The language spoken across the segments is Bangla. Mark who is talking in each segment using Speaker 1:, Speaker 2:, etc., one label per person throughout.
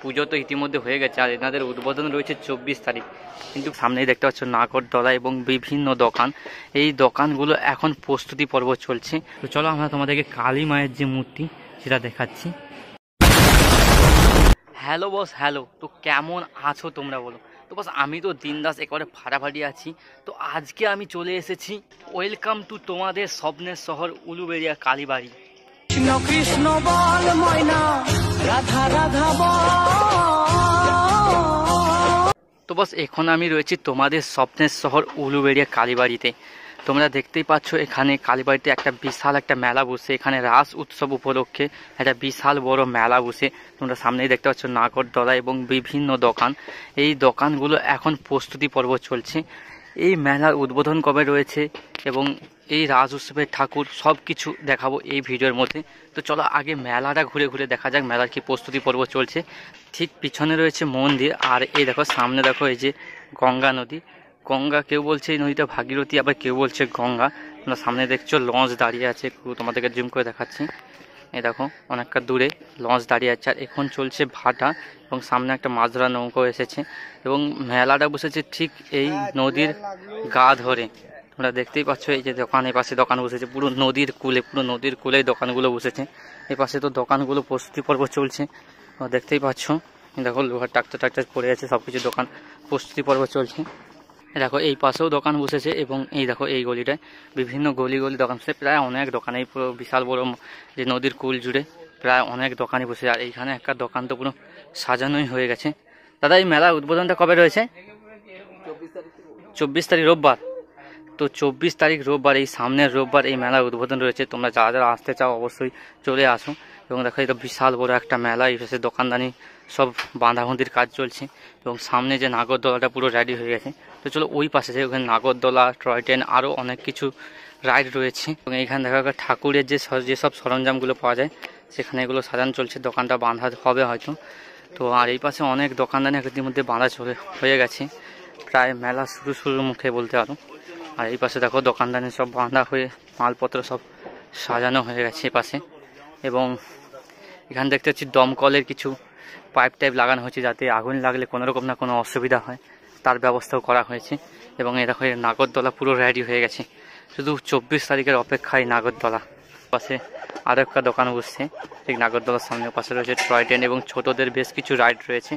Speaker 1: পুজো তো ইতিমধ্যে হয়ে গেছে আর এনাদের উদ্বোধন রয়েছে 24 তারিখ। কিন্তু সামনেই দেখতে পাচ্ছ নাগরদোলা এবং বিভিন্ন দোকান, এই দোকানগুলো এখন প্রস্তুতি পর্ব চলছে। তো চলো আমরা তোমাদেরকে কালী মায়ের যে মূর্তি সেটা দেখাচ্ছি। Hello boss, hello. তো কেমন আছো তোমরা বলো? তো বস আমি তো দিনদাস একেবারে ফাটাফাটি আছি। তো আজকে আমি চলে এসেছি, ওয়েলকাম টু তোমাদের স্বপ্নের শহর উলুবেড়িয়া কালীবাড়ি।
Speaker 2: কৃষ্ণ কৃষ্ণ বল ময়না, রাধা রাধা বল।
Speaker 1: তো বস এখন আমি রয়েছি তোমাদের স্বপ্নের শহর উলুবেড়িয়া কালীবাড়িতে। তোমরা দেখতেই পাচ্ছ এখানে কালীবাড়িতে একটা বিশাল একটা মেলা বসে, এখানে রাস উৎসব উপলক্ষে একটা বিশাল বড় মেলা বসে। তোমরা সামনেই দেখতে পাচ্ছ নাগরদোলা এবং বিভিন্ন দোকান, এই দোকানগুলো এখন প্রস্তুতি পর্ব চলছে। এই মেলার উদ্বোধন কবে রয়েছে এবং এই রাস উৎসবের ঠাকুর সব কিছু দেখাবো এই ভিডিওর মধ্যে। তো চলো আগে মেলাটা ঘুরে ঘুরে দেখা যাক মেলার কি প্রস্তুতি পর্ব চলছে। ঠিক পিছনে রয়েছে মন্দির, আর এই দেখো সামনে দেখো এই যে গঙ্গা নদী। গঙ্গা, কেউ বলছে এই নদীটা ভাগীরথী, আবার কেউ বলছে গঙ্গা। তোমরা সামনে দেখছো লঞ্চ দাঁড়িয়ে আছে, তোমাদেরকে জুম করে দেখাচ্ছি। এই দেখো অনেকটা দূরে লঞ্চ দাঁড়িয়ে আছে, আর এখন চলছে ভাটা এবং সামনে একটা মাছ ধরা নৌকো এসেছে এবং মেলাটা বসেছে ঠিক এই নদীর গা ধরে। তোমরা দেখতেই পাচ্ছ এই যে দোকান, এই পাশে দোকান বসেছে পুরো নদীর কূলে, পুরো নদীর কূলেই দোকানগুলো বসেছে। এই পাশে তো দোকানগুলো প্রস্তুতি পর্ব চলছে, দেখতেই পাচ্ছ। দেখো লোহার ট্রাক্টর পড়ে আছে, সব কিছু দোকান প্রস্তুতি পর্ব চলছে। দেখো এই পাশেও দোকান বসেছে এবং এই দেখো এই গলিটায় বিভিন্ন গলি গলি দোকান বসে, প্রায় অনেক দোকান। এই পুরো বিশাল বড় যে নদীর কূল জুড়ে প্রায় অনেক দোকানই বসে, আর এইখানে একটা দোকান তো পুরো সাজানোই হয়ে গেছে। দাদা এই মেলার উদ্বোধনটা কবে রয়েছে? 24 তারিখ রোববার। তো 24 তারিখ রোববার, এই সামনের রোববার এই মেলার উদ্বোধন রয়েছে। তোমরা যারা যারা আসতে চাও অবশ্যই চলে আসো। এবং দেখো এটা বিশাল বড় একটা মেলা, এই পাশে দোকানদানি সব বাঁধাবন্দির কাজ চলছে এবং সামনে যে নাগরদোলাটা পুরো রেডি হয়ে গেছে। তো চলো ওই পাশে যে ওখানে নাগরদোলা, টয় ট্রেন, আরও অনেক কিছু রাইড রয়েছে। এবং এইখানে দেখা গেল ঠাকুরের যেসব সরঞ্জামগুলো পাওয়া যায় সেখানে এগুলো সাজানো চলছে, দোকানটা বাঁধা হবে হয়তো। তো আর এই পাশে অনেক দোকানদানি একদিন মধ্যে বাঁধা হয়ে গেছে, প্রায় মেলা শুরুর মুখে বলতে পারো। আর এই পাশে দেখো দোকানদানি সব বাঁধা হয়ে মালপত্র সব সাজানো হয়ে গেছে এই পাশে। এবং এখানে দেখতে পাচ্ছি দমকলের কিছু পাইপ টাইপ লাগানো হয়েছে, যাতে আগুন লাগলে কোনো রকম না কোনো অসুবিধা হয় তার ব্যবস্থাও করা হয়েছে। এবং এই দেখো নাগরদোলা পুরো রেডি হয়ে গেছে, শুধু 24 তারিখের অপেক্ষায় নাগরদোলা। পাশে আরও একটা দোকান বসছে ঠিক নাগরদোলার সামনে, পাশে রয়েছে টয় ট্রেন এবং ছোটোদের বেশ কিছু রাইড রয়েছে।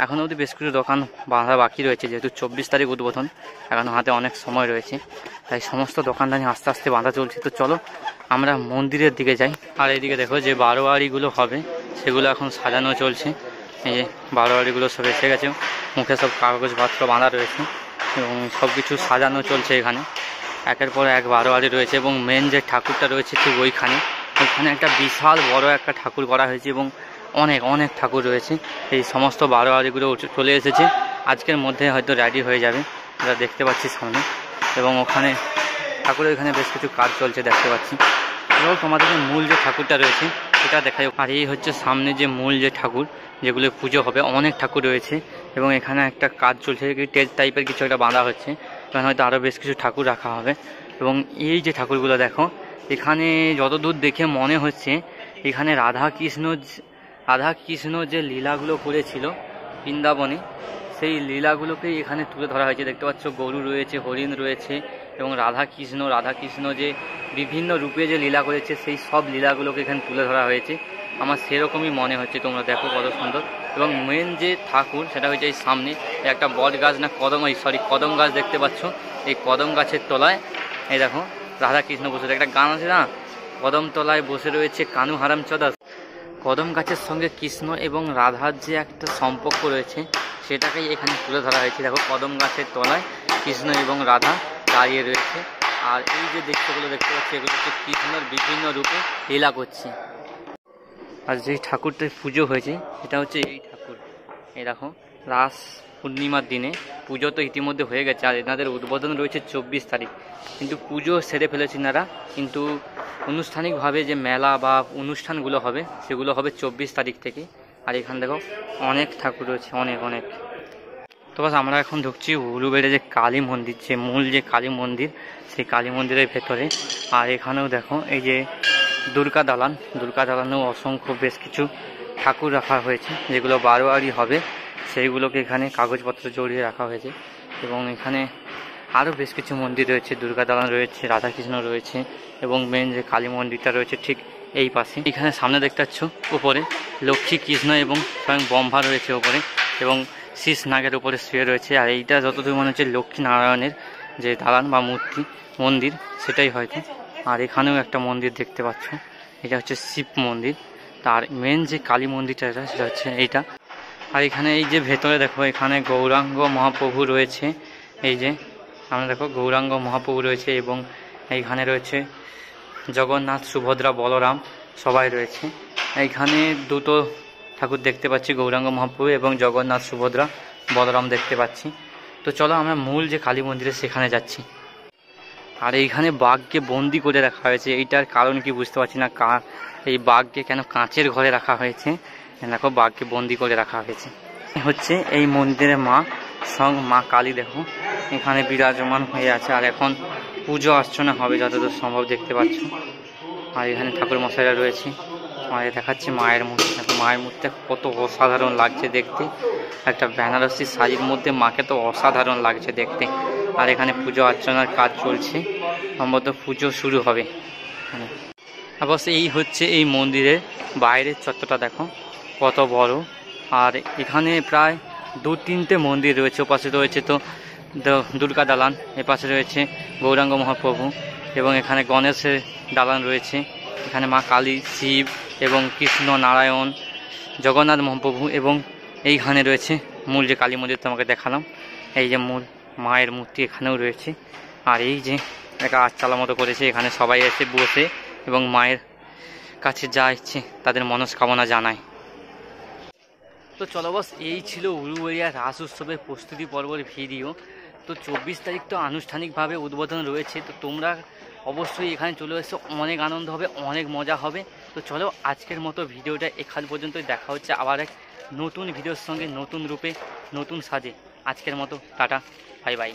Speaker 1: এখনও অবধি বেশ কিছু দোকান বাঁধা বাকি রয়েছে, যেহেতু 24 তারিখ উদ্বোধন, এখনও হাতে অনেক সময় রয়েছে, তাই সমস্ত দোকানদানি আস্তে আস্তে বাঁধা চলছে। তো চলো আমরা মন্দিরের দিকে যাই। আর এইদিকে দেখো যে বারোয়ারিগুলো হবে সেগুলো এখন সাজানো চলছে। এই যে বারোয়ারিগুলো সব এসে গেছে, মুখে সব কাগজপত্র বাঁধা রয়েছে এবং সব কিছু সাজানো চলছে। এখানে একের পর এক বারোয়ারি রয়েছে এবং মেন যে ঠাকুরটা রয়েছে ঠিক ওইখানে একটা বিশাল বড় একটা ঠাকুর করা হয়েছে এবং অনেক অনেক ঠাকুর রয়েছে। এই সমস্ত বারোয়ারিগুলো চলে এসেছে, আজকের মধ্যে হয়তো রেডি হয়ে যাবে, আমরা দেখতে পাচ্ছি সামনে। এবং ওখানে ঠাকুরের এখানে বেশ কিছু কাজ চলছে দেখতে পাচ্ছি। এবং তোমাদেরকে মূল যে ঠাকুরটা রয়েছে সেটা দেখাই। আর এই হচ্ছে সামনে যে মূল যে ঠাকুর, যেগুলো পুজো হবে, অনেক ঠাকুর রয়েছে এবং এখানে একটা কাজ চলছে, টেজ টাইপের কিছু একটা বাঁধা হচ্ছে, এখানে হয়তো আরও বেশ কিছু ঠাকুর রাখা হবে। এবং এই যে ঠাকুরগুলো দেখো, এখানে যতদূর দেখে মনে হচ্ছে এখানে রাধা কৃষ্ণ যে লীলাগুলো করেছিল বৃন্দাবনে, সেই লীলাগুলোকেই এখানে তুলে ধরা হয়েছে। দেখতে পাচ্ছ গরু রয়েছে, হরিণ রয়েছে এবং রাধা কৃষ্ণ যে বিভিন্ন রূপে যে লীলা করেছে সেই সব লীলাগুলোকে এখানে তুলে ধরা হয়েছে, আমার সেরকমই মনে হচ্ছে। তোমরা দেখো কত সুন্দর। এবং মেন যে ঠাকুর সেটা হচ্ছে এই সামনে একটা বট গাছ না কদম গাছ দেখতে পাচ্ছ। এই কদম গাছের তলায় এই দেখো রাধা কৃষ্ণ বসে, একটা গান আছে না, কদম তলায় বসে রয়েছে কানু হারাম চদা। কদম গাছের সঙ্গে কৃষ্ণ এবং রাধার যে একটা সম্পর্ক রয়েছে সেটাকেই এখানে তুলে ধরা হয়েছে। দেখো কদম গাছের তলায় কৃষ্ণ এবং রাধা দাঁড়িয়ে রয়েছে, আর এই যে দৃশ্যগুলো দেখতে পাচ্ছি এগুলো হচ্ছে কৃষ্ণের বিভিন্ন রূপে লীলা করছে। আর যে ঠাকুরটার পুজো হয়েছে সেটা হচ্ছে এই ঠাকুর। এই দেখো রাস পূর্ণিমার দিনে পুজো তো ইতিমধ্যে হয়ে গেছে, আর এনাদের উদ্বোধন রয়েছে 24 তারিখ। কিন্তু পুজো সেরে ফেলেছে এনারা, কিন্তু আনুষ্ঠানিকভাবে যে মেলা বা অনুষ্ঠানগুলো হবে সেগুলো হবে 24 তারিখ থেকে। আর এখানে দেখো অনেক ঠাকুর রয়েছে, অনেক অনেক। তো বাস আমরা এখন ঢুকছি উলুবেড়ে যে কালী মন্দির, যে মূল যে কালী মন্দির, সেই কালী মন্দিরের ভেতরে। আর এখানেও দেখো এই যে দুর্গা দালানেও অসংখ্য বেশ কিছু ঠাকুর রাখা হয়েছে, যেগুলো বারোয়ারি হবে সেইগুলোকে এখানে কাগজপত্র জড়িয়ে রাখা হয়েছে। এবং এখানে আরও বেশ কিছু মন্দির রয়েছে, দুর্গা দালান রয়েছে, রাধাকৃষ্ণ রয়েছে এবং মেন যে কালী মন্দিরটা রয়েছে ঠিক এই পাশে। এখানে সামনে দেখতে পাচ্ছ উপরে লক্ষ্মী কৃষ্ণ এবং স্বয়ং ব্রহ্মা রয়েছে উপরে এবং শীষ নাগের উপরে শুয়ে রয়েছে। আর এইটা যতদূর মনে হচ্ছে লক্ষ্মী নারায়ণের যে দালান বা মূর্তি মন্দির সেটাই হয়তো। আর এখানেও একটা মন্দির দেখতে পাচ্ছ, এটা হচ্ছে শিব মন্দির। তার মেন যে কালী মন্দিরটা সেটা হচ্ছে এইটা। আর এখানে এই যে ভেতরে দেখো এখানে গৌরাঙ্গ মহাপ্রভু রয়েছে, এই যে সামনে দেখো গৌরাঙ্গ মহাপ্রভু রয়েছে এবং এইখানে রয়েছে জগন্নাথ, সুভদ্রা, বলরাম সবাই রয়েছে। এইখানে দুটো ঠাকুর দেখতে পাচ্ছি, গৌরাঙ্গ মহাপ্রভু এবং জগন্নাথ, সুভদ্রা, বলরাম দেখতে পাচ্ছি। তো চলো আমরা মূল যে কালী মন্দিরে সেখানে যাচ্ছি। আর এইখানে বাঘকে বন্দি করে রাখা হয়েছে, এইটার কারণ কি বুঝতে পারছি না। এই বাঘকে কেন কাঁচের ঘরে রাখা হয়েছে, দেখো বাঘকে বন্দি করে রাখা হয়েছে। হচ্ছে এই মন্দিরের মা সং মা কালী, দেখো এখানে বিরাজমান হয়ে আছে। আর এখন পুজো অর্চনা হবে যতদূর সম্ভব দেখতে পাচ্ছ। আর এখানে ঠাকুর মশাইরা রয়েছে, আর দেখাচ্ছে মায়ের মূর্তি। দেখো মায়ের মূর্তিটা কত অসাধারণ লাগছে দেখতে, একটা বেনারসি শাড়ির মধ্যে মাকে তো অসাধারণ লাগছে দেখতে। আর এখানে পুজো অর্চনার কাজ চলছে, সম্ভবত পুজো শুরু হবে। অবশ্য এই হচ্ছে এই মন্দিরের বাইরের চত্বরটা, দেখো কত বড়। আর এখানে প্রায় 2-3টে মন্দির রয়েছে। ওপাশে রয়েছে তো দুর্গা দালান, এপাশে রয়েছে গৌরাঙ্গ মহাপ্রভু এবং এখানে গণেশের দালান রয়েছে। এখানে মা কালী, শিব এবং কৃষ্ণ, নারায়ণ, জগন্নাথ মহাপ্রভু এবং এইখানে রয়েছে মূল যে কালী মন্দির তোমাকে দেখালাম, এই যে মূল মায়ের মূর্তি এখানেও রয়েছে। আর এই যে একটা আটচালা মতো করেছে, এখানে সবাই এসে বসে এবং মায়ের কাছে যা ইচ্ছে তাদের মনস্কামনা জানায়। তো চলো বস, এই ছিল উলুবেড়িয়া রাস উৎসবের প্রস্তুতি পর্বের ভিডিও। তো 24 তারিখ তো আনুষ্ঠানিকভাবে উদ্বোধন রয়েছে, তো তোমরা অবশ্যই এখানে চলে এসো, অনেক আনন্দ হবে, অনেক মজা হবে। তো চলো আজকের মতো ভিডিওটা এখান পর্যন্তই, দেখা হচ্ছে আবার এক নতুন ভিডিওর সঙ্গে, নতুন রূপে, নতুন সাজে। আজকের মতো টাটা, বাই বাই।